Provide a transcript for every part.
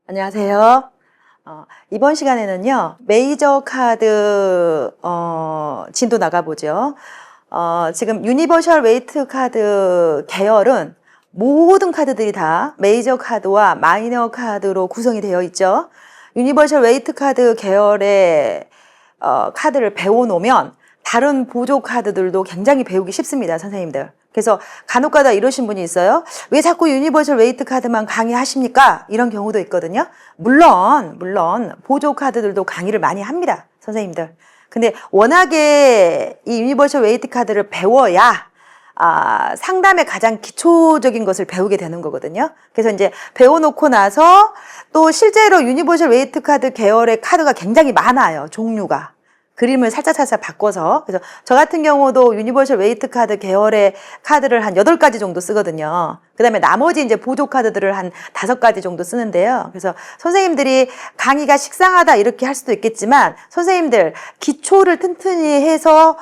안녕하세요. 이번 시간에는요, 메이저 카드, 진도 나가보죠. 지금 유니버셜 웨이트 카드 계열은 모든 카드들이 다 메이저 카드와 마이너 카드로 구성이 되어 있죠. 유니버셜 웨이트 카드 계열의 카드를 배워놓으면 다른 보조 카드들도 굉장히 배우기 쉽습니다, 선생님들. 그래서 간혹가다 이러신 분이 있어요. 왜 자꾸 유니버셜 웨이트 카드만 강의하십니까? 이런 경우도 있거든요. 물론 보조 카드들도 강의를 많이 합니다, 선생님들. 근데 워낙에 이 유니버셜 웨이트 카드를 배워야 상담의 가장 기초적인 것을 배우게 되는 거거든요. 그래서 이제 배워놓고 나서 또 실제로 유니버셜 웨이트 카드 계열의 카드가 굉장히 많아요, 종류가. 그림을 살짝 바꿔서. 그래서 저 같은 경우도 유니버셜 웨이트 카드 계열의 카드를 한 8가지 정도 쓰거든요. 그 다음에 나머지 이제 보조 카드들을 한 5가지 정도 쓰는데요. 그래서 선생님들이 강의가 식상하다 이렇게 할 수도 있겠지만 선생님들 기초를 튼튼히 해서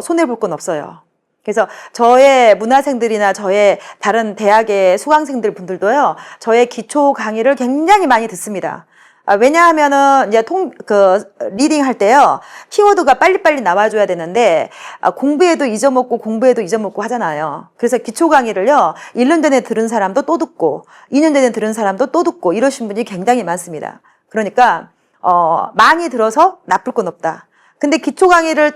손해볼 건 없어요. 그래서 저의 문화생들이나 저의 다른 대학의 수강생들 분들도요, 저의 기초 강의를 굉장히 많이 듣습니다. 왜냐하면은 이제 리딩 할 때요, 키워드가 빨리빨리 나와줘야 되는데 공부에도 잊어먹고 하잖아요. 그래서 기초 강의를요, 1년 전에 들은 사람도 또 듣고 2년 전에 들은 사람도 또 듣고 이러신 분이 굉장히 많습니다. 그러니까 많이 들어서 나쁠 건 없다. 근데 기초 강의를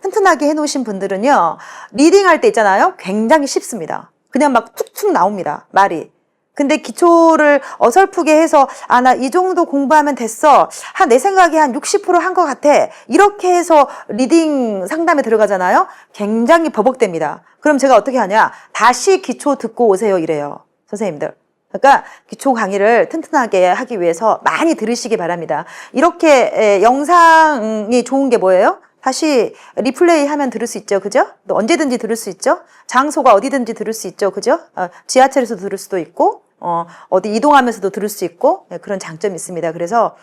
튼튼하게 해놓으신 분들은요, 리딩 할 때 있잖아요, 굉장히 쉽습니다. 그냥 막 툭툭 나옵니다, 말이. 근데 기초를 어설프게 해서 나 이 정도 공부하면 됐어, 내 생각에 한 60% 한 것 같아, 이렇게 해서 리딩 상담에 들어가잖아요. 굉장히 버벅댑니다. 그럼 제가 어떻게 하냐, 다시 기초 듣고 오세요 이래요, 선생님들. 그러니까 기초 강의를 튼튼하게 하기 위해서 많이 들으시기 바랍니다. 이렇게 영상이 좋은 게 뭐예요? 다시 리플레이 하면 들을 수 있죠, 그죠? 또 언제든지 들을 수 있죠? 장소가 어디든지 들을 수 있죠, 그죠? 지하철에서 들을 수도 있고, 어디 이동하면서도 들을 수 있고, 그런 장점이 있습니다. 그래서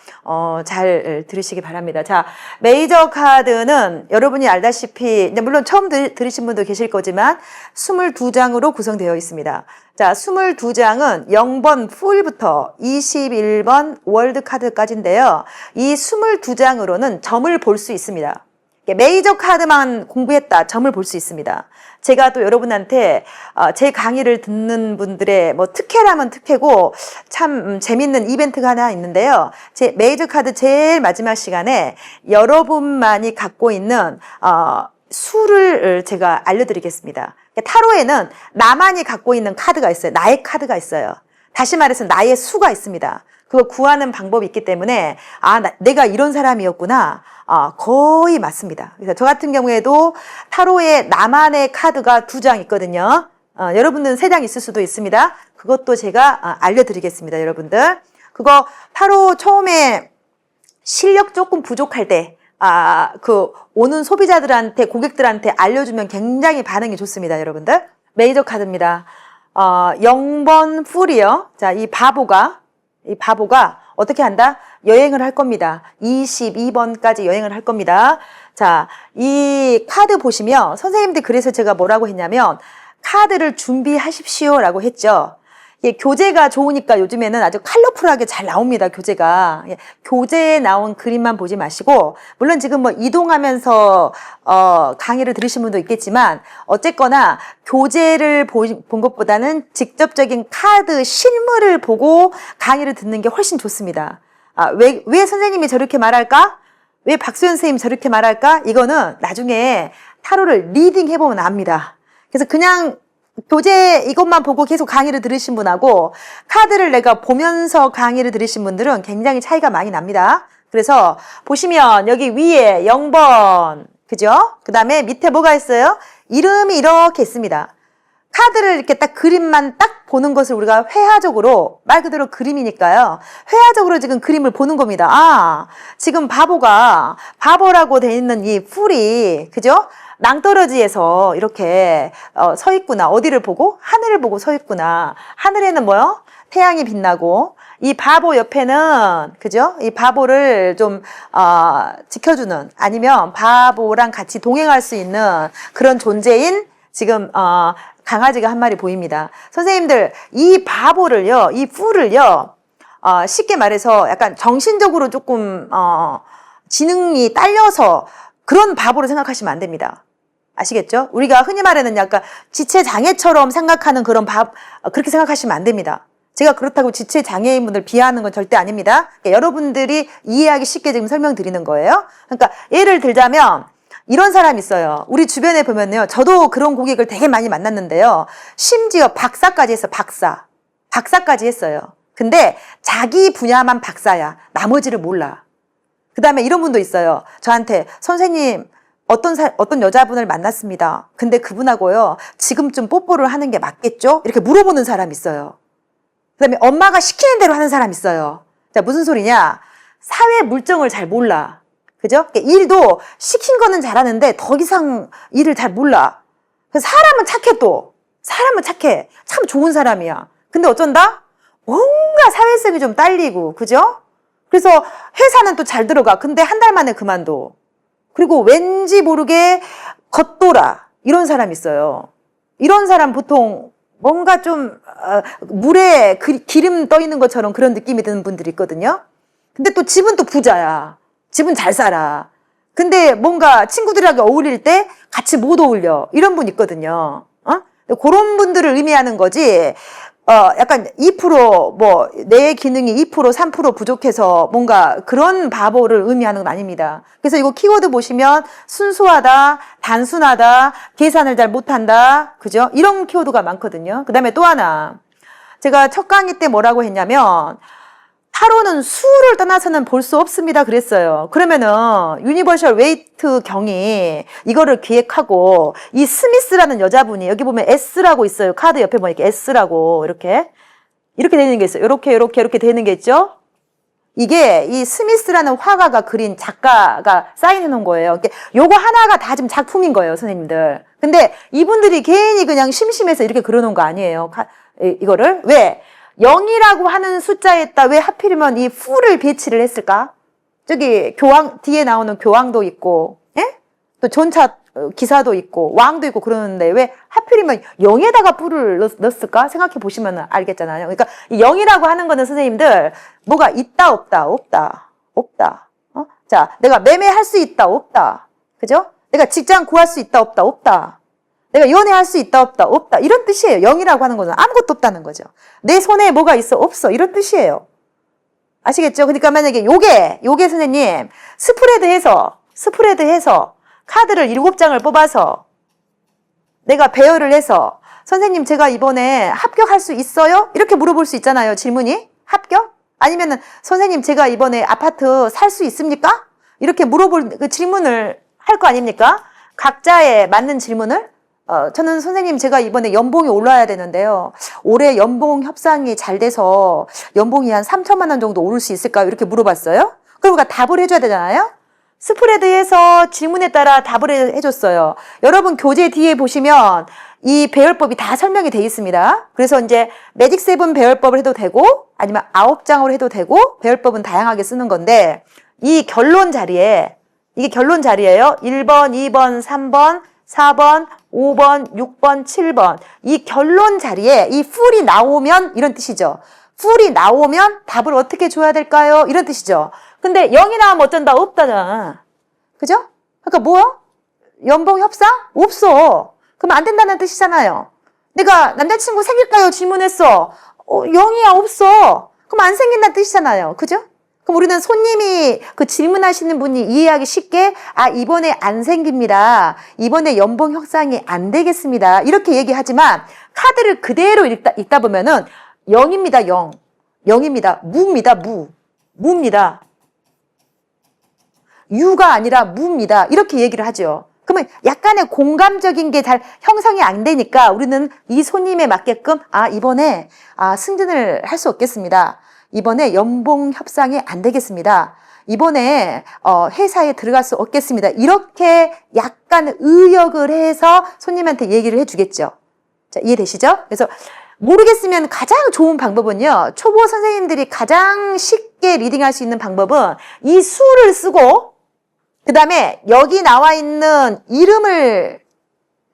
잘 들으시기 바랍니다. 자, 메이저 카드는 여러분이 알다시피, 이제 물론 처음 들으신 분도 계실 거지만 22장으로 구성되어 있습니다. 자, 22장은 0번 풀부터 21번 월드 카드까지인데요. 이 22장으로는 점을 볼 수 있습니다. 메이저 카드만 공부했다, 점을 볼 수 있습니다. 제가 또 여러분한테 제 강의를 듣는 분들의 특혜라면 특혜고 참 재밌는 이벤트가 하나 있는데요. 제 메이저 카드 제일 마지막 시간에 여러분만이 갖고 있는 수를 제가 알려드리겠습니다. 타로에는 나만이 갖고 있는 카드가 있어요. 나의 카드가 있어요. 다시 말해서 나의 수가 있습니다. 그거 구하는 방법이 있기 때문에 내가 이런 사람이었구나, 거의 맞습니다. 그래서 저 같은 경우에도 타로에 나만의 카드가 2장 있거든요. 여러분들은 3장 있을 수도 있습니다. 그것도 제가 알려드리겠습니다, 여러분들. 그거 타로 처음에 실력 조금 부족할 때 오는 소비자들한테, 고객들한테 알려주면 굉장히 반응이 좋습니다, 여러분들. 메이저 카드입니다. 0번 풀이요. 자, 이 바보가 어떻게 한다? 여행을 할 겁니다. 22번까지 여행을 할 겁니다. 자, 이 카드 보시면 선생님들, 그래서 제가 뭐라고 했냐면 카드를 준비하십시오라고 했죠. 교재가 좋으니까 요즘에는 아주 컬러풀하게 잘 나옵니다, 교재가. 교재에 나온 그림만 보지 마시고, 물론 지금 이동하면서 강의를 들으신 분도 있겠지만 어쨌거나 교재를 본 것보다는 직접적인 카드 실물을 보고 강의를 듣는 게 훨씬 좋습니다. 왜 선생님이 저렇게 말할까? 왜 박수현 선생님이 저렇게 말할까? 이거는 나중에 타로를 리딩 해보면 압니다. 그래서 그냥 교재 이것만 보고 계속 강의를 들으신 분하고 카드를 내가 보면서 강의를 들으신 분들은 굉장히 차이가 많이 납니다. 그래서 보시면 여기 위에 0번, 그죠? 그 다음에 밑에 뭐가 있어요? 이름이 이렇게 있습니다. 카드를 이렇게 딱 그림만 딱 보는 것을 우리가 회화적으로, 말 그대로 그림이니까요, 회화적으로 지금 그림을 보는 겁니다. 지금 바보라고 돼 있는 이 풀이, 그죠? 낭떠러지에서 이렇게 서 있구나. 어디를 보고? 하늘을 보고 서 있구나. 하늘에는 뭐요? 태양이 빛나고, 이 바보 옆에는, 그죠? 이 바보를 좀 지켜주는, 아니면 바보랑 같이 동행할 수 있는 그런 존재인 지금 강아지가 한 마리 보입니다. 선생님들, 이 바보를요, 이 뿔을요, 쉽게 말해서 약간 정신적으로 조금, 지능이 딸려서 그런 바보로 생각하시면 안 됩니다. 아시겠죠? 우리가 흔히 말하는 약간 지체장애처럼 생각하는 그런 그렇게 생각하시면 안 됩니다. 제가 그렇다고 지체장애인분들 비하하는 건 절대 아닙니다. 그러니까 여러분들이 이해하기 쉽게 지금 설명드리는 거예요. 그러니까 예를 들자면 이런 사람 있어요. 우리 주변에 보면요. 저도 그런 고객을 되게 많이 만났는데요. 심지어 박사까지 했어, 박사까지 했어요. 근데 자기 분야만 박사야. 나머지를 몰라. 그 다음에 이런 분도 있어요. 저한테 선생님 어떤 여자분을 만났습니다. 근데 그분하고요. 지금쯤 뽀뽀를 하는 게 맞겠죠? 이렇게 물어보는 사람 있어요. 그 다음에 엄마가 시키는 대로 하는 사람 있어요. 자, 무슨 소리냐? 사회 물정을 잘 몰라. 그죠? 일도 시킨 거는 잘하는데 더 이상 일을 잘 몰라. 그래서 사람은 착해 또. 사람은 착해. 참 좋은 사람이야. 근데 어쩐다? 뭔가 사회성이 좀 딸리고, 그죠? 그래서 회사는 또 잘 들어가. 근데 한 달 만에 그만둬. 그리고 왠지 모르게 겉돌아. 이런 사람 있어요. 이런 사람 보통 뭔가 좀 물에 기름 떠 있는 것처럼 그런 느낌이 드는 분들이 있거든요. 근데 또 집은 또 부자야. 집은 잘 살아. 근데 뭔가 친구들하고 어울릴 때 같이 못 어울려. 이런 분 있거든요. 그런 분들을 의미하는 거지. 약간 2%, 내 기능이 2%, 3% 부족해서 뭔가 그런 바보를 의미하는 건 아닙니다. 그래서 이거 키워드 보시면 순수하다, 단순하다, 계산을 잘 못한다, 그죠? 이런 키워드가 많거든요. 그 다음에 또 하나. 제가 첫 강의 때 뭐라고 했냐면, 타로는 수를 떠나서는 볼 수 없습니다. 그랬어요. 그러면은 유니버셜 웨이트 경이 이거를 기획하고 이 스미스라는 여자분이 여기 보면 S라고 있어요. 카드 옆에 보니까 S라고 이렇게 되는 게 있어요. 이렇게 되는 게 있죠. 이게 이 스미스라는 화가가 그린 작가가 사인해 놓은 거예요. 요거 하나가 다 지금 작품인 거예요, 선생님들. 근데 이분들이 괜히 그냥 심심해서 이렇게 그려놓은 거 아니에요. 이거를 왜? 0이라고 하는 숫자에다 왜 하필이면 이 fu를 배치를 했을까? 저기 뒤에 나오는 교황도 있고, 예? 또 전차 기사도 있고, 왕도 있고 그러는데 왜 하필이면 0에다가 fu를 넣었을까? 생각해 보시면 알겠잖아요. 그러니까 이 0이라고 하는 거는 선생님들 뭐가 있다, 없다. 자, 내가 매매할 수 있다, 없다. 그죠? 내가 직장 구할 수 있다, 없다. 내가 연애할 수 있다, 없다. 이런 뜻이에요. 0이라고 하는 것은 아무것도 없다는 거죠. 내 손에 뭐가 있어, 없어. 이런 뜻이에요. 아시겠죠? 그러니까 만약에 요게 선생님, 스프레드 해서 카드를 7장을 뽑아서 내가 배열을 해서 선생님 제가 이번에 합격할 수 있어요? 이렇게 물어볼 수 있잖아요. 질문이. 합격? 아니면은 선생님 제가 이번에 아파트 살 수 있습니까? 이렇게 물어볼 그 질문을 할 거 아닙니까? 각자에 맞는 질문을 저는 선생님 제가 이번에 연봉이 올라야 되는데요. 올해 연봉 협상이 잘 돼서 연봉이 한 3천만 원 정도 오를 수 있을까요? 이렇게 물어봤어요. 그러니까 답을 해줘야 되잖아요. 스프레드에서 질문에 따라 답을 해줬어요. 여러분 교재 뒤에 보시면 이 배열법이 다 설명이 돼 있습니다. 그래서 이제 매직 7 배열법을 해도 되고 아니면 9장으로 해도 되고 배열법은 다양하게 쓰는 건데 이 결론 자리에 이게 결론 자리예요. 1번, 2번, 3번, 4번, 5번, 6번, 7번. 이 결론 자리에 이 풀이 나오면 이런 뜻이죠. 풀이 나오면 답을 어떻게 줘야 될까요? 이런 뜻이죠. 근데 0이 나오면 어쩐다? 없다잖아. 그죠? 그러니까 뭐야? 연봉 협상? 없어. 그럼 안 된다는 뜻이잖아요. 내가 남자친구 생길까요? 질문했어. 0이야, 없어. 그럼 안 생긴다는 뜻이잖아요. 그죠? 그럼 우리는 손님이 그 질문하시는 분이 이해하기 쉽게 이번에 안 생깁니다. 이번에 연봉 협상이 안 되겠습니다. 이렇게 얘기하지만 카드를 그대로 읽다 보면은 0입니다. 0. 0입니다. 무입니다. 무입니다. 유가 아니라 무입니다. 이렇게 얘기를 하죠. 그러면 약간의 공감적인 게 잘 형성이 안 되니까 우리는 이 손님에 맞게끔 이번에 승진을 할 수 없겠습니다. 이번에 연봉 협상이 안 되겠습니다. 이번에 회사에 들어갈 수 없겠습니다. 이렇게 약간 의역을 해서 손님한테 얘기를 해주겠죠. 자, 이해되시죠? 그래서 모르겠으면 가장 좋은 방법은요. 초보 선생님들이 가장 쉽게 리딩할 수 있는 방법은 이 수를 쓰고 그 다음에 여기 나와 있는 이름을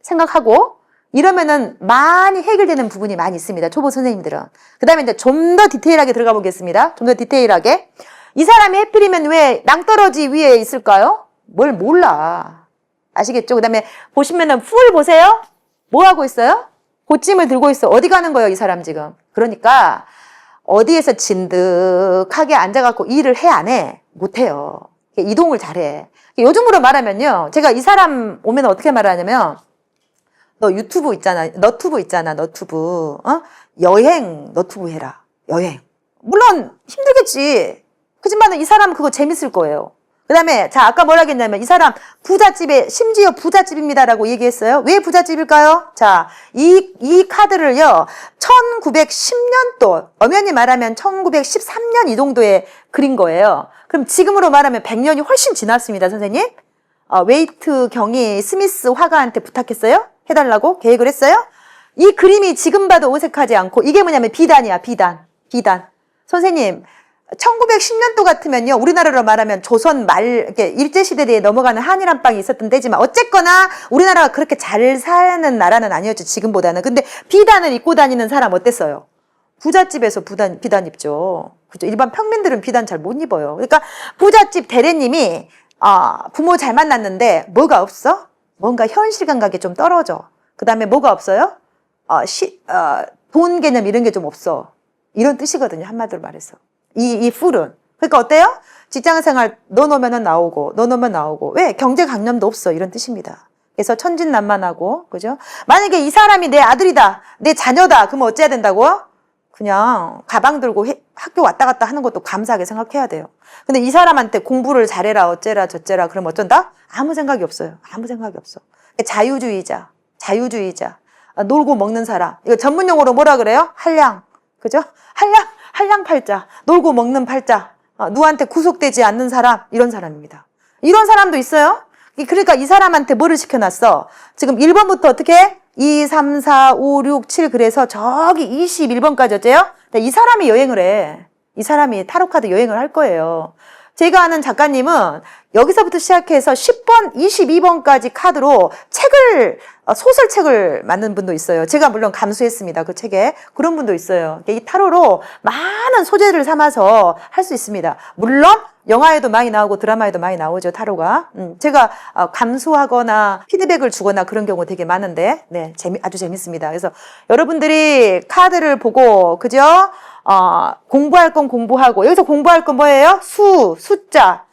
생각하고 이러면은 많이 해결되는 부분이 많이 있습니다. 초보 선생님들은. 그 다음에 이제 좀 더 디테일하게 들어가 보겠습니다. 좀 더 디테일하게. 이 사람이 해필이면 왜 낭떠러지 위에 있을까요? 뭘 몰라. 아시겠죠? 그 다음에 보시면은 풀 보세요. 뭐 하고 있어요? 고찜을 들고 있어. 어디 가는 거예요, 이 사람 지금? 그러니까 어디에서 진득하게 앉아갖고 일을 해, 안 해? 못해요. 이동을 잘해. 요즘으로 말하면요. 제가 이 사람 오면 어떻게 말하냐면, 너 유튜브 있잖아. 너튜브 있잖아. 너튜브. 여행 너튜브 해라. 여행. 물론 힘들겠지. 그지만은 이 사람 그거 재밌을 거예요. 그 다음에 자 아까 뭐라 했냐면 이 사람 부잣집에 심지어 부잣집입니다라고 얘기했어요. 왜 부잣집일까요? 자, 이 카드를요 1910년도 엄연히 말하면 1913년 이 정도에 그린 거예요. 그럼 지금으로 말하면 100년이 훨씬 지났습니다, 선생님. 웨이트 경이 스미스 화가한테 부탁했어요. 해달라고 계획을 했어요. 이 그림이 지금 봐도 어색하지 않고 이게 뭐냐면 비단이야. 비단. 선생님 1910년도 같으면요, 우리나라로 말하면 조선 말, 이렇게 일제시대에 넘어가는 한일한방이 있었던 때지만, 어쨌거나 우리나라가 그렇게 잘 사는 나라는 아니었죠, 지금보다는. 근데 비단을 입고 다니는 사람 어땠어요? 부잣집에서 비단 입죠. 그죠? 일반 평민들은 비단 잘 못 입어요. 그러니까 부잣집 대리님이, 부모 잘 만났는데, 뭐가 없어? 뭔가 현실 감각이 좀 떨어져. 그 다음에 뭐가 없어요? 돈 개념 이런 게 좀 없어. 이런 뜻이거든요, 한마디로 말해서. 이 풀은. 그러니까 어때요? 직장생활 넣어놓으면 나오고. 왜? 경제강념도 없어. 이런 뜻입니다. 그래서 천진난만하고, 그죠? 만약에 이 사람이 내 아들이다, 내 자녀다, 그러면 어째야 된다고? 그냥 가방 들고 학교 왔다 갔다 하는 것도 감사하게 생각해야 돼요. 근데 이 사람한테 공부를 잘해라, 어째라, 저째라, 그러면 어쩐다? 아무 생각이 없어요. 아무 생각이 없어. 자유주의자. 놀고 먹는 사람. 이거 전문용어로 뭐라 그래요? 한량. 그죠? 한량팔자, 놀고 먹는 팔자, 누구한테 구속되지 않는 사람, 이런 사람입니다. 이런 사람도 있어요. 그러니까 이 사람한테 뭐를 시켜놨어? 지금 1번부터 어떻게? 2, 3, 4, 5, 6, 7 그래서 저기 21번까지 어째요? 이 사람이 여행을 해. 이 사람이 타로카드 여행을 할 거예요. 제가 아는 작가님은 여기서부터 시작해서 10번, 22번까지 카드로 소설책을 만든 분도 있어요. 제가 물론 감수했습니다. 그 책에. 그런 분도 있어요. 이 타로로 많은 소재를 삼아서 할 수 있습니다. 물론 영화에도 많이 나오고 드라마에도 많이 나오죠, 타로가. 제가 감수하거나 피드백을 주거나 그런 경우 되게 많은데, 네, 아주 재밌습니다. 그래서 여러분들이 카드를 보고, 그죠? 공부할 건 공부하고, 여기서 공부할 건 뭐예요? 숫자,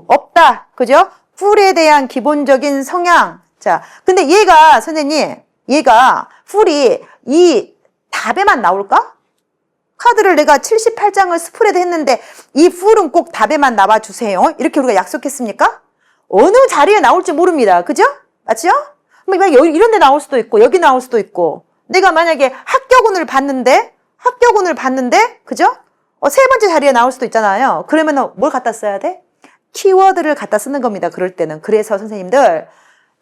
없다, 그죠? 풀에 대한 기본적인 성향. 자, 근데 선생님, 풀이 이 답에만 나올까? 카드를 내가 78장을 스프레드 했는데, 이 풀은 꼭 답에만 나와주세요. 이렇게 우리가 약속했습니까? 어느 자리에 나올지 모릅니다. 그죠? 맞죠? 이런 데 나올 수도 있고, 여기 나올 수도 있고, 내가 만약에 합격운을 봤는데, 그죠? 세 번째 자리에 나올 수도 있잖아요. 그러면 뭘 갖다 써야 돼? 키워드를 갖다 쓰는 겁니다. 그럴 때는. 그래서 선생님들,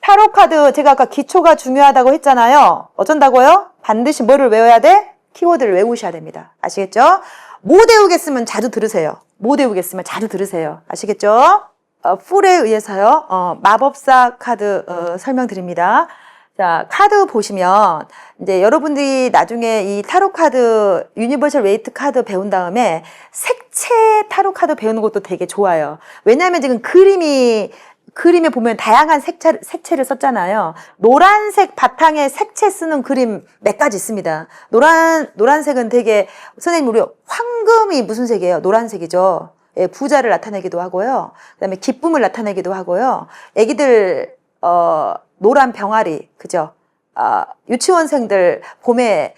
타로카드 제가 아까 기초가 중요하다고 했잖아요. 어쩐다고요? 반드시 뭐를 외워야 돼? 키워드를 외우셔야 됩니다. 아시겠죠? 못 외우겠으면 자주 들으세요. 아시겠죠? 풀에 의해서요. 마법사 카드 설명드립니다. 자, 카드 보시면 이제 여러분들이 나중에 이 타로 카드, 유니버셜 웨이트 카드 배운 다음에 색채 타로 카드 배우는 것도 되게 좋아요. 왜냐하면 지금 그림에 보면 다양한 색채를 썼잖아요. 노란색 바탕에 색채 쓰는 그림 몇 가지 있습니다. 노란색은 되게, 선생님, 우리 황금이 무슨 색이에요? 노란색이죠. 예, 부자를 나타내기도 하고요. 그 다음에 기쁨을 나타내기도 하고요. 애기들, 노란 병아리, 그죠? 유치원생들 봄에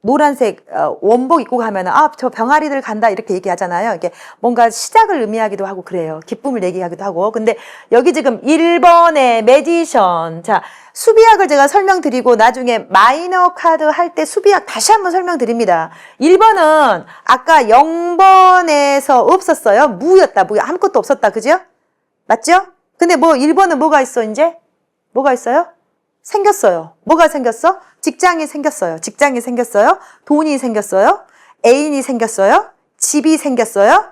노란색 원복 입고 가면은 저 병아리들 간다 이렇게 얘기하잖아요. 이게 뭔가 시작을 의미하기도 하고 그래요. 기쁨을 얘기하기도 하고. 근데 여기 지금 1번의 매지션. 자, 수비학을 제가 설명드리고 나중에 마이너 카드 할 때 수비학 다시 한번 설명드립니다. 1번은 아까 0번에서 없었어요. 무였다. 아무것도 없었다. 그죠? 맞죠? 근데 1번은 뭐가 있어, 이제? 뭐가 있어요? 생겼어요. 뭐가 생겼어? 직장이 생겼어요. 돈이 생겼어요. 애인이 생겼어요. 집이 생겼어요.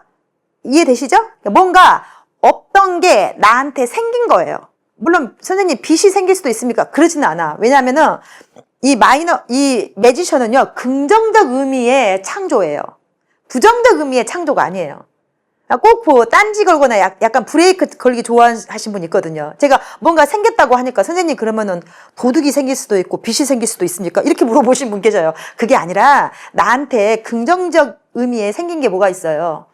이해되시죠? 뭔가 없던 게 나한테 생긴 거예요. 물론 선생님 빚이 생길 수도 있습니까? 그러지는 않아. 왜냐하면은 이 매지션은요, 긍정적 의미의 창조예요. 부정적 의미의 창조가 아니에요. 꼭 뭐 딴지 걸거나 약간 브레이크 걸기 좋아하시는 분 있거든요. 제가 뭔가 생겼다고 하니까 선생님 그러면은 도둑이 생길 수도 있고 빚이 생길 수도 있습니까? 이렇게 물어보신 분 계셔요. 그게 아니라 나한테 긍정적 의미에 생긴 게 뭐가 있어요.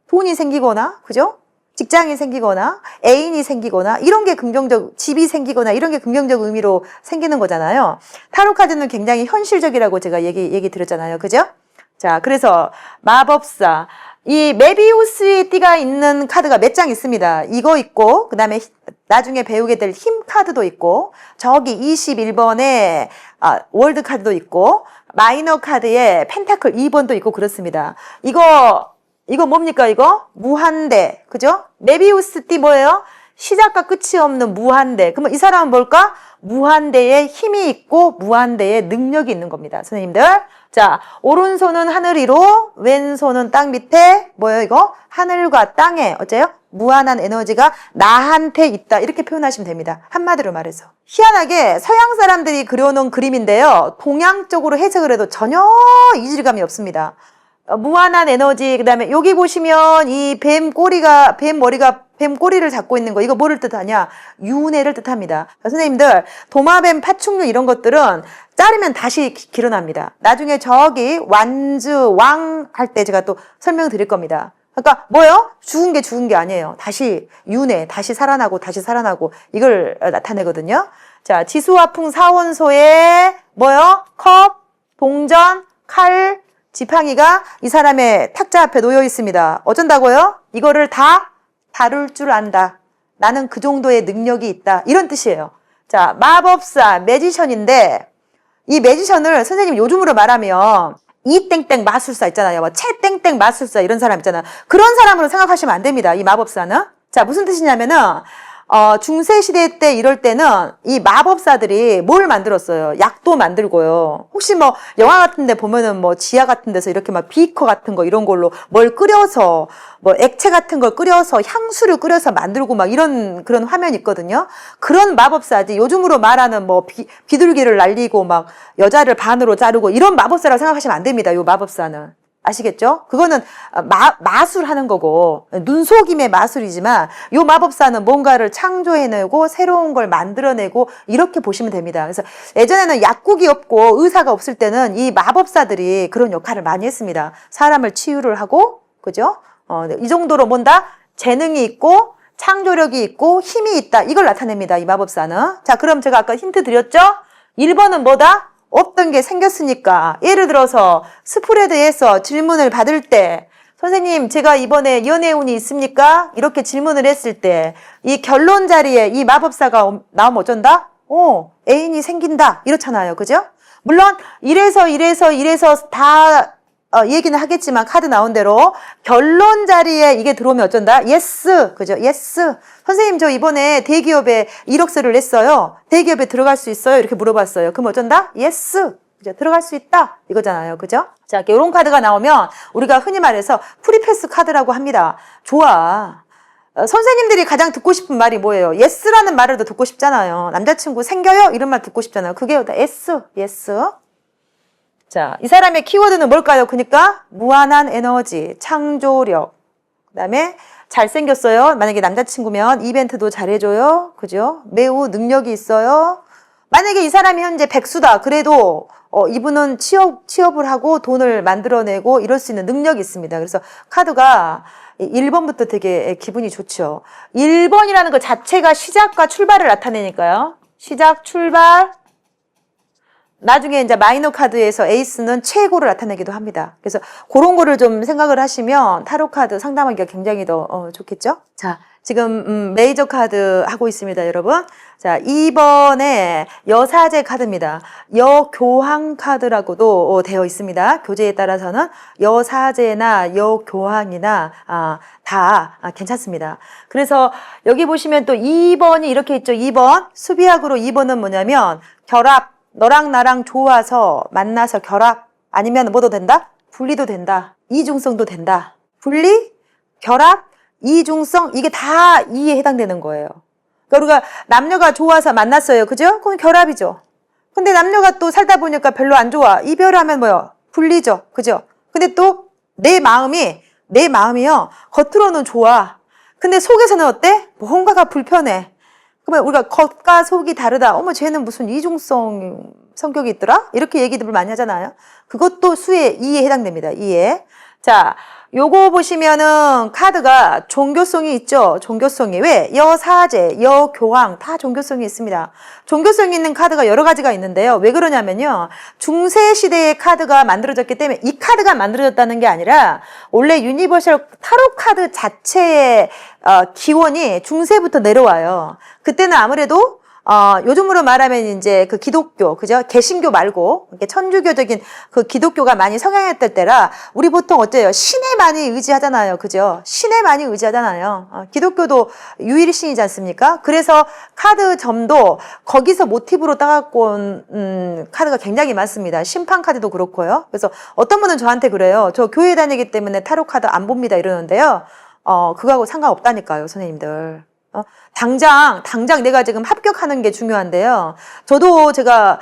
돈이 생기거나, 그죠? 직장이 생기거나, 애인이 생기거나, 이런 게 긍정적, 집이 생기거나, 이런 게 긍정적 의미로 생기는 거잖아요. 타로카드는 굉장히 현실적이라고 제가 얘기 드렸잖아요. 그죠? 자, 그래서 마법사. 이 메비우스의 띠가 있는 카드가 몇 장 있습니다. 이거 있고, 그 다음에 나중에 배우게 될 힘 카드도 있고, 저기 21번에 월드 카드도 있고, 마이너 카드에 펜타클 2번도 있고 그렇습니다. 이거 뭡니까, 이거? 무한대. 그죠? 메비우스 띠 뭐예요? 시작과 끝이 없는 무한대. 그러면 이 사람은 뭘까? 무한대의 힘이 있고, 무한대의 능력이 있는 겁니다. 선생님들. 자, 오른손은 하늘 위로, 왼손은 땅 밑에, 뭐예요, 이거? 하늘과 땅에, 어째요? 무한한 에너지가 나한테 있다. 이렇게 표현하시면 됩니다. 한마디로 말해서. 희한하게 서양 사람들이 그려놓은 그림인데요. 동양 쪽으로 해석을 해도 전혀 이질감이 없습니다. 무한한 에너지, 그 다음에 여기 보시면 이 뱀 머리가 뱀 꼬리를 잡고 있는 거, 이거 뭐를 뜻하냐? 윤회를 뜻합니다. 선생님들, 도마뱀, 파충류 이런 것들은 자르면 다시 길어납니다. 나중에 저기 왕 할 때 제가 또 설명드릴 겁니다. 그러니까 뭐예요? 죽은 게 아니에요. 다시 윤회, 다시 살아나고 이걸 나타내거든요. 자, 지수화풍 사원소에 뭐예요? 컵, 동전, 칼, 지팡이가 이 사람의 탁자 앞에 놓여 있습니다. 어쩐다고요? 이거를 다 다룰 줄 안다. 나는 그 정도의 능력이 있다. 이런 뜻이에요. 자, 마법사, 매지션인데 이 매지션을 선생님 요즘으로 말하면 이 땡땡 마술사 있잖아요. 뭐 채 땡땡 마술사 이런 사람 있잖아요. 그런 사람으로 생각하시면 안 됩니다. 이 마법사는. 자, 무슨 뜻이냐면은 중세시대 때 이럴 때는 이 마법사들이 뭘 만들었어요? 약도 만들고요. 혹시 뭐 영화 같은 데 보면은 뭐 지하 같은 데서 이렇게 막 비커 같은 거 이런 걸로 뭘 끓여서 뭐 액체 같은 걸 끓여서 향수를 끓여서 만들고 막 이런 그런 화면 있거든요. 그런 마법사지. 요즘으로 말하는 뭐 비둘기를 날리고 막 여자를 반으로 자르고 이런 마법사라고 생각하시면 안 됩니다. 요 마법사는. 아시겠죠? 그거는 마술하는 거고 눈속임의 마술이지만 요 마법사는 뭔가를 창조해내고 새로운 걸 만들어내고 이렇게 보시면 됩니다. 그래서 예전에는 약국이 없고 의사가 없을 때는 이 마법사들이 그런 역할을 많이 했습니다. 사람을 치유를 하고, 그죠? 이 정도로 뭔가 재능이 있고 창조력이 있고 힘이 있다. 이걸 나타냅니다. 이 마법사는. 자, 그럼 제가 아까 힌트 드렸죠? 1번은 뭐다? 없던 게 생겼으니까. 예를 들어서 스프레드에서 질문을 받을 때 선생님 제가 이번에 연애운이 있습니까? 이렇게 질문을 했을 때 이 결론 자리에 이 마법사가 나오면 어쩐다? 애인이 생긴다. 이렇잖아요. 그죠? 물론 이래서 다 얘기는 하겠지만 카드 나온 대로 결론 자리에 이게 들어오면 어쩐다? yes. 그죠? yes. 선생님 저 이번에 대기업에 1억세를 냈어요. 대기업에 들어갈 수 있어요? 이렇게 물어봤어요. 그럼 어쩐다? yes. 그죠? 들어갈 수 있다. 이거잖아요. 그죠? 자, 이런 카드가 나오면 우리가 흔히 말해서 프리패스 카드라고 합니다. 좋아. 선생님들이 가장 듣고 싶은 말이 뭐예요? yes라는 말을 더 듣고 싶잖아요. 남자친구 생겨요? 이런 말 듣고 싶잖아요. 그게 다 yes. 자, 이 사람의 키워드는 뭘까요? 그러니까 무한한 에너지, 창조력, 그 다음에 잘생겼어요. 만약에 남자친구면 이벤트도 잘해줘요. 그죠? 매우 능력이 있어요. 만약에 이 사람이 현재 백수다. 그래도 이분은 취업을 하고 돈을 만들어내고 이럴 수 있는 능력이 있습니다. 그래서 카드가 1번부터 되게 기분이 좋죠. 1번이라는 것 자체가 시작과 출발을 나타내니까요. 시작, 출발. 나중에 이제 마이너 카드에서 에이스는 최고를 나타내기도 합니다. 그래서 그런 거를 좀 생각을 하시면 타로 카드 상담하기가 굉장히 더 좋겠죠? 자, 지금 메이저 카드 하고 있습니다, 여러분. 자, 2번에 여사제 카드입니다. 여교황 카드라고도 되어 있습니다. 교재에 따라서는 여사제나 여교황이나 다 괜찮습니다. 그래서 여기 보시면 또 2번이 이렇게 있죠. 2번 수비학으로 2번은 뭐냐면 결합. 너랑 나랑 좋아서 만나서 결합 아니면 뭐도 된다? 분리도 된다. 이중성도 된다. 분리, 결합, 이중성 이게 다 이에 해당되는 거예요. 그러니까 우리가 남녀가 좋아서 만났어요. 그죠? 그건 결합이죠. 근데 남녀가 또 살다 보니까 별로 안 좋아. 이별하면 뭐요? 분리죠. 그죠? 근데 또 내 마음이요. 겉으로는 좋아. 근데 속에서는 어때? 뭔가가 불편해. 그러면 우리가 겉과 속이 다르다. 어머, 쟤는 무슨 이중성 성격이 있더라? 이렇게 얘기들을 많이 하잖아요. 그것도 수의 2에 해당됩니다. 2에. 자, 요거 보시면은 카드가 종교성이 있죠. 종교성이. 왜? 여사제, 여교황 다 종교성이 있습니다. 종교성이 있는 카드가 여러 가지가 있는데요. 왜 그러냐면요. 중세시대의 카드가 만들어졌기 때문에 이 카드가 만들어졌다는 게 아니라 원래 유니버셜 타로 카드 자체의 기원이 중세부터 내려와요. 그때는 아무래도 요즘으로 말하면 이제 그 기독교, 그죠? 개신교 말고, 이렇게 천주교적인 그 기독교가 많이 성행했을 때라, 우리 보통 어때요? 신에 많이 의지하잖아요. 그죠? 신에 많이 의지하잖아요. 기독교도 유일신이지 않습니까? 그래서 카드 점도 거기서 모티브로 따갖고 온, 카드가 굉장히 많습니다. 심판 카드도 그렇고요. 그래서 어떤 분은 저한테 그래요. 저 교회 다니기 때문에 타로 카드 안 봅니다. 이러는데요. 그거하고 상관없다니까요, 선생님들. 당장 내가 지금 합격하는 게 중요한데요. 저도 제가,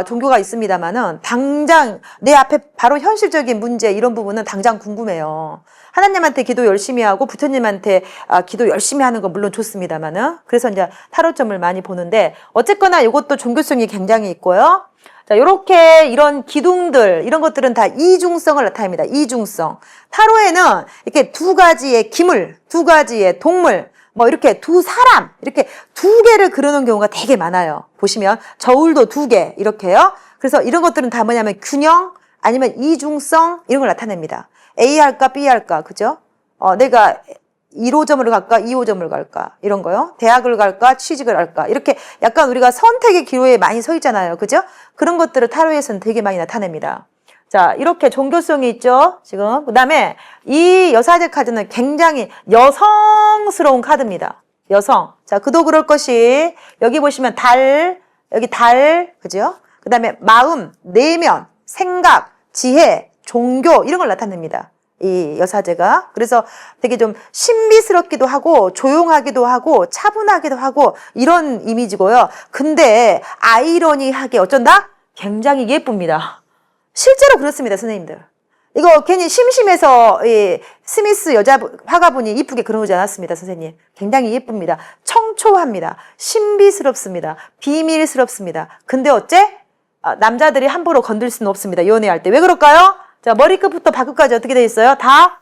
종교가 있습니다만은, 당장 내 앞에 바로 현실적인 문제, 이런 부분은 당장 궁금해요. 하나님한테 기도 열심히 하고, 부처님한테 기도 열심히 하는 거 물론 좋습니다만은. 그래서 이제 타로점을 많이 보는데, 어쨌거나 이것도 종교성이 굉장히 있고요. 자, 요렇게 이런 기둥들, 이런 것들은 다 이중성을 나타냅니다. 이중성. 타로에는 이렇게 두 가지의 기물, 두 가지의 동물, 뭐 이렇게 두 사람, 이렇게 두 개를 그려놓은 경우가 되게 많아요. 보시면 저울도 두 개 이렇게요. 그래서 이런 것들은 다 뭐냐면 균형 아니면 이중성 이런 걸 나타냅니다. A 할까 B 할까, 그죠? 내가 1호점을 갈까 2호점을 갈까 이런 거요. 대학을 갈까 취직을 할까 이렇게 약간 우리가 선택의 기로에 많이 서 있잖아요. 그죠? 그런 것들을 타로에서는 되게 많이 나타냅니다. 자, 이렇게 종교성이 있죠, 지금. 그 다음에 이 여사제 카드는 굉장히 여성스러운 카드입니다. 여성. 자, 그도 그럴 것이, 여기 보시면 여기 달, 그죠? 그 다음에 마음, 내면, 생각, 지혜, 종교, 이런 걸 나타냅니다. 이 여사제가. 그래서 되게 좀 신비스럽기도 하고, 조용하기도 하고, 차분하기도 하고, 이런 이미지고요. 근데 아이러니하게 어쩐다? 굉장히 예쁩니다. 실제로 그렇습니다, 선생님들. 이거 괜히 심심해서 스미스 화가분이 이쁘게 그려오지 않았습니다, 선생님. 굉장히 예쁩니다. 청초합니다. 신비스럽습니다. 비밀스럽습니다. 근데 어째? 남자들이 함부로 건들 수는 없습니다, 연애할 때. 왜 그럴까요? 자, 머리끝부터 발끝까지 어떻게 돼 있어요? 다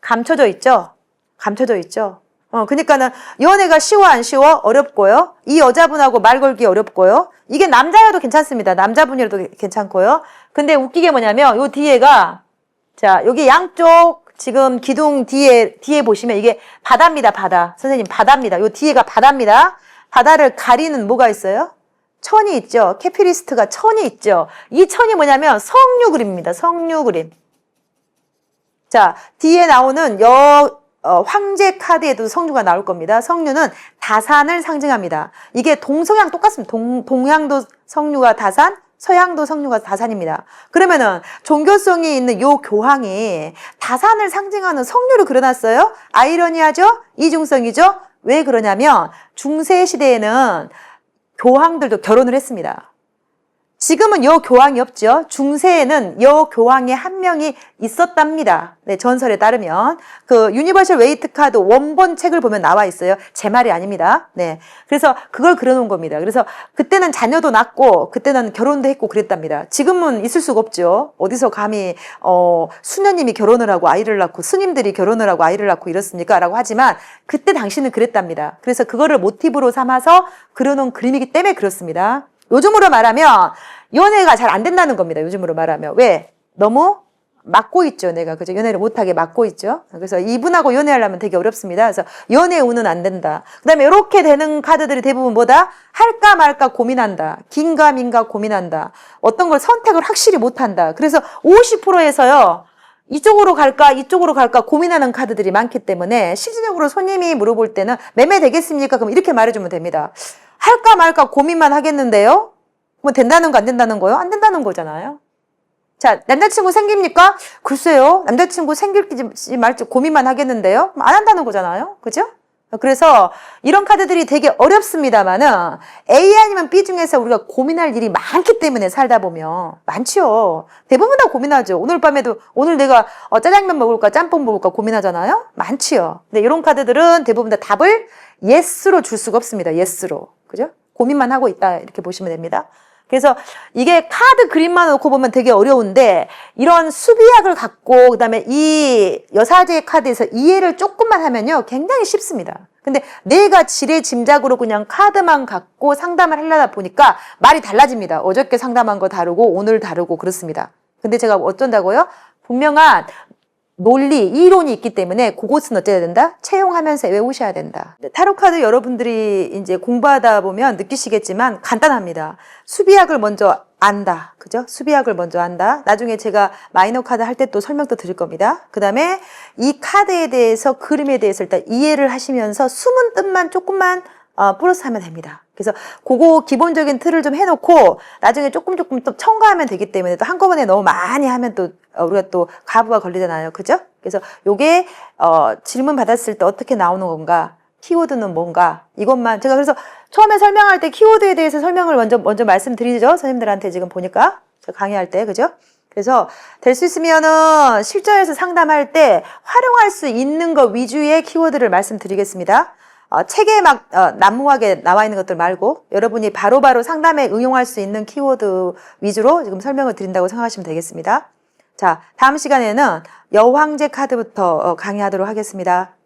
감춰져 있죠? 감춰져 있죠? 그러니까는 연애가 쉬워 안 쉬워? 어렵고요. 이 여자분하고 말 걸기 어렵고요. 이게 남자여도 괜찮습니다. 남자분이라도 괜찮고요. 근데 웃기게 뭐냐면 요 뒤에가 자, 여기 양쪽 지금 기둥 뒤에 보시면 이게 바다입니다. 바다. 선생님 바다입니다. 요 뒤에가 바다입니다. 바다를 가리는 뭐가 있어요? 천이 있죠. 캐피리스트가 천이 있죠. 이 천이 뭐냐면 성류 그림입니다. 성류 그림. 자, 뒤에 나오는 황제 카드에도 성류가 나올 겁니다. 성류는 다산을 상징합니다. 이게 동서양 똑같습니다. 동양도 성류가 다산, 서양도 성류가 다산입니다. 그러면은 종교성이 있는 요 교황이 다산을 상징하는 성류를 그려놨어요. 아이러니하죠? 이중성이죠? 왜 그러냐면 중세 시대에는 교황들도 결혼을 했습니다. 지금은 여 교황이 없죠. 중세에는 여 교황의 한 명이 있었답니다. 네, 전설에 따르면. 그 유니버셜 웨이트 카드 원본 책을 보면 나와 있어요. 제 말이 아닙니다. 네. 그래서 그걸 그려놓은 겁니다. 그래서 그때는 자녀도 낳고, 그때는 결혼도 했고 그랬답니다. 지금은 있을 수가 없죠. 어디서 감히, 수녀님이 결혼을 하고 아이를 낳고, 스님들이 결혼을 하고 아이를 낳고 이렇습니까? 라고 하지만, 그때 당시는 그랬답니다. 그래서 그거를 모티브로 삼아서 그려놓은 그림이기 때문에 그렇습니다. 요즘으로 말하면 연애가 잘 안 된다는 겁니다. 요즘으로 말하면. 왜? 너무 막고 있죠. 내가. 그죠? 연애를 못하게 막고 있죠. 그래서 이분하고 연애하려면 되게 어렵습니다. 그래서 연애 운은 안 된다. 그 다음에 이렇게 되는 카드들이 대부분 뭐다? 할까 말까 고민한다. 긴가 민가 고민한다. 어떤 걸 선택을 확실히 못한다. 그래서 50%에서요. 이쪽으로 갈까 이쪽으로 갈까 고민하는 카드들이 많기 때문에 실질적으로 손님이 물어볼 때는 매매 되겠습니까? 그럼 이렇게 말해주면 됩니다. 할까 말까 고민만 하겠는데요? 뭐 된다는 거 안 된다는 거요? 안 된다는 거잖아요. 자, 남자친구 생깁니까? 글쎄요. 남자친구 생길지 말지 고민만 하겠는데요? 안 한다는 거잖아요. 그죠? 그래서 이런 카드들이 되게 어렵습니다만은 A 아니면 B 중에서 우리가 고민할 일이 많기 때문에 살다 보면 많죠. 대부분 다 고민하죠. 오늘 밤에도 오늘 내가 짜장면 먹을까 짬뽕 먹을까 고민하잖아요. 많지요. 근데 이런 카드들은 대부분 다 답을 yes로 줄 수가 없습니다. yes로. 그죠? 고민만 하고 있다 이렇게 보시면 됩니다. 그래서 이게 카드 그림만 놓고 보면 되게 어려운데 이런 수비약을 갖고 그다음에 이 여사제의 카드에서 이해를 조금만 하면요 굉장히 쉽습니다. 근데 내가 지레짐작으로 그냥 카드만 갖고 상담을 하려다 보니까 말이 달라집니다. 어저께 상담한 거 다르고 오늘 다르고 그렇습니다. 근데 제가 어쩐다고요? 분명한 논리, 이론이 있기 때문에 그것은 어째야 된다? 채용하면서 외우셔야 된다. 타로 카드 여러분들이 이제 공부하다 보면 느끼시겠지만 간단합니다. 수비약을 먼저 안다. 그죠? 수비약을 먼저 안다. 나중에 제가 마이너 카드 할 때 또 설명도 드릴 겁니다. 그 다음에 이 카드에 대해서 그림에 대해서 일단 이해를 하시면서 숨은 뜻만 조금만 플러스 하면 됩니다. 그래서 그거 기본적인 틀을 좀 해놓고 나중에 조금 또 첨가하면 되기 때문에 또 한꺼번에 너무 많이 하면 또 우리가 또 가부가 걸리잖아요. 그죠? 그래서 요게 질문 받았을 때 어떻게 나오는 건가? 키워드는 뭔가? 이것만 제가 그래서 처음에 설명할 때 키워드에 대해서 설명을 먼저 말씀드리죠. 선생님들한테 지금 보니까 제가 강의할 때 그죠? 그래서 될 수 있으면은 실전에서 상담할 때 활용할 수 있는 것 위주의 키워드를 말씀드리겠습니다. 책에 막 난무하게 나와 있는 것들 말고 여러분이 바로바로 상담에 응용할 수 있는 키워드 위주로 지금 설명을 드린다고 생각하시면 되겠습니다. 자, 다음 시간에는 여황제 카드부터 강의하도록 하겠습니다.